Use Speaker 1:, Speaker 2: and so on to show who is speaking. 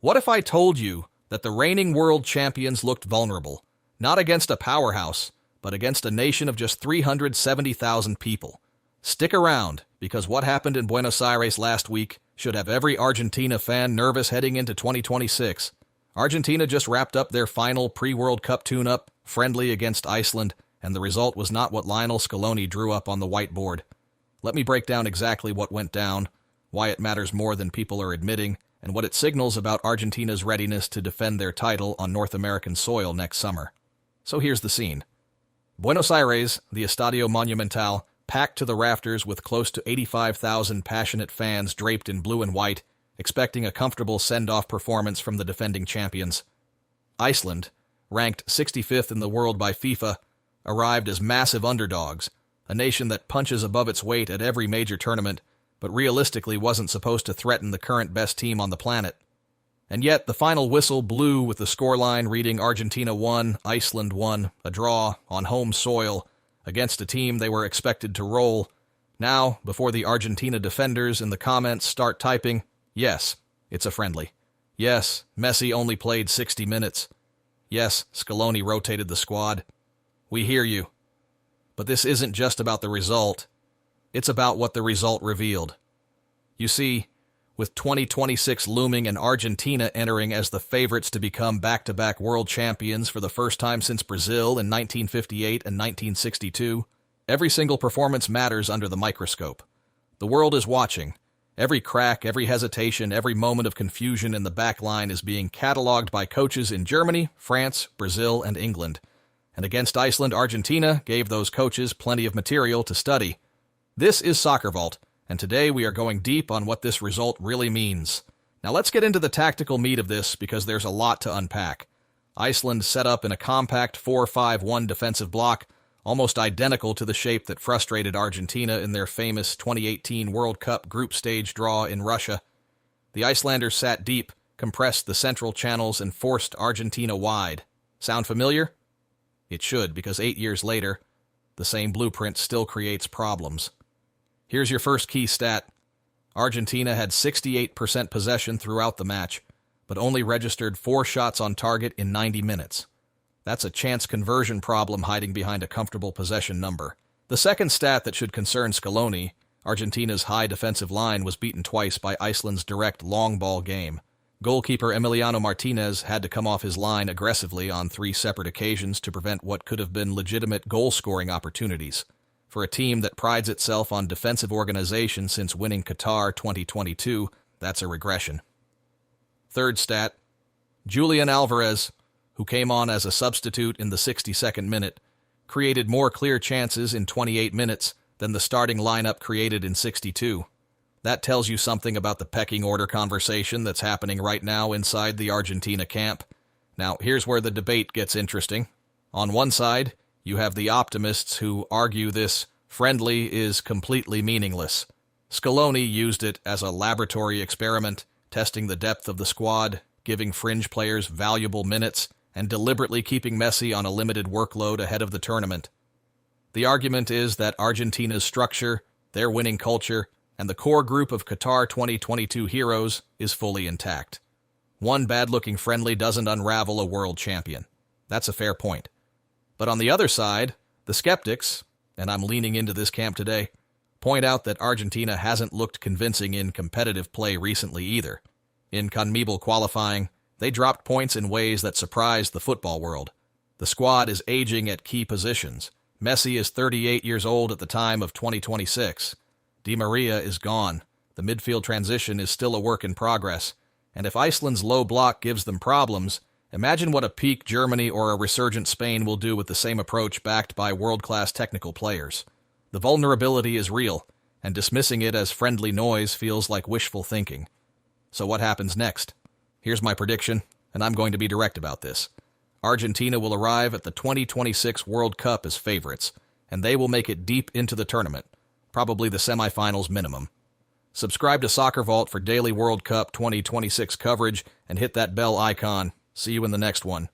Speaker 1: What if I told you that the reigning world champions looked vulnerable, not against a powerhouse, but against a nation of just 370,000 people? Stick around, because what happened in Buenos Aires last week should have every Argentina fan nervous heading into 2026. Argentina just wrapped up their final pre-World Cup tune-up, friendly against Iceland, and the result was not what Lionel Scaloni drew up on the whiteboard. Let me break down exactly what went down, why it matters more than people are admitting, and what it signals about Argentina's readiness to defend their title on North American soil next summer. So here's the scene. Buenos Aires, the Estadio Monumental, packed to the rafters with close to 85,000 passionate fans draped in blue and white, expecting a comfortable send-off performance from the defending champions. Iceland, ranked 65th in the world by FIFA, arrived as massive underdogs, a nation that punches above its weight at every major tournament, but realistically wasn't supposed to threaten the current best team on the planet. And yet, the final whistle blew with the scoreline reading Argentina 1, Iceland 1, a draw on home soil against a team they were expected to roll. Now, before the Argentina defenders in the comments start typing, yes, it's a friendly. Yes, Messi only played 60 minutes. Yes, Scaloni rotated the squad. We hear you. But this isn't just about the result. It's about what the result revealed. You see, with 2026 looming and Argentina entering as the favorites to become back-to-back world champions for the first time since Brazil in 1958 and 1962, every single performance matters under the microscope. The world is watching. Every crack, every hesitation, every moment of confusion in the back line is being cataloged by coaches in Germany, France, Brazil, and England. And against Iceland, Argentina gave those coaches plenty of material to study. This is SoccerVault, and today we are going deep on what this result really means. Now let's get into the tactical meat of this because there's a lot to unpack. Iceland set up in a compact 4-5-1 defensive block, almost identical to the shape that frustrated Argentina in their famous 2018 World Cup group stage draw in Russia. The Icelanders sat deep, compressed the central channels, and forced Argentina wide. Sound familiar? It should, because 8 years later, the same blueprint still creates problems. Here's your first key stat. Argentina had 68% possession throughout the match, but only registered 4 shots on target in 90 minutes. That's a chance conversion problem hiding behind a comfortable possession number. The second stat that should concern Scaloni, Argentina's high defensive line was beaten twice by Iceland's direct long ball game. Goalkeeper Emiliano Martinez had to come off his line aggressively on 3 separate occasions to prevent what could have been legitimate goal-scoring opportunities. For a team that prides itself on defensive organization since winning Qatar 2022, that's a regression. Third stat, Julián Álvarez, who came on as a substitute in the 62nd minute, created more clear chances in 28 minutes than the starting lineup created in 62. That tells you something about the pecking order conversation that's happening right now inside the Argentina camp. Now, here's where the debate gets interesting. On one side, you have the optimists who argue this friendly is completely meaningless. Scaloni used it as a laboratory experiment, testing the depth of the squad, giving fringe players valuable minutes, and deliberately keeping Messi on a limited workload ahead of the tournament. The argument is that Argentina's structure, their winning culture, and the core group of Qatar 2022 heroes is fully intact. One bad-looking friendly doesn't unravel a world champion. That's a fair point. But on the other side, the skeptics, and I'm leaning into this camp today, point out that Argentina hasn't looked convincing in competitive play recently either. In CONMEBOL qualifying, they dropped points in ways that surprised the football world. The squad is aging at key positions. Messi is 38 years old at the time of 2026. Di Maria is gone. The midfield transition is still a work in progress. And if Iceland's low block gives them problems, imagine what a peak Germany or a resurgent Spain will do with the same approach backed by world-class technical players. The vulnerability is real, and dismissing it as friendly noise feels like wishful thinking. So what happens next? Here's my prediction, and I'm going to be direct about this. Argentina will arrive at the 2026 World Cup as favorites, and they will make it deep into the tournament, probably the semifinals minimum. Subscribe to SoccerVault for daily World Cup 2026 coverage and hit that bell icon. See you in the next one.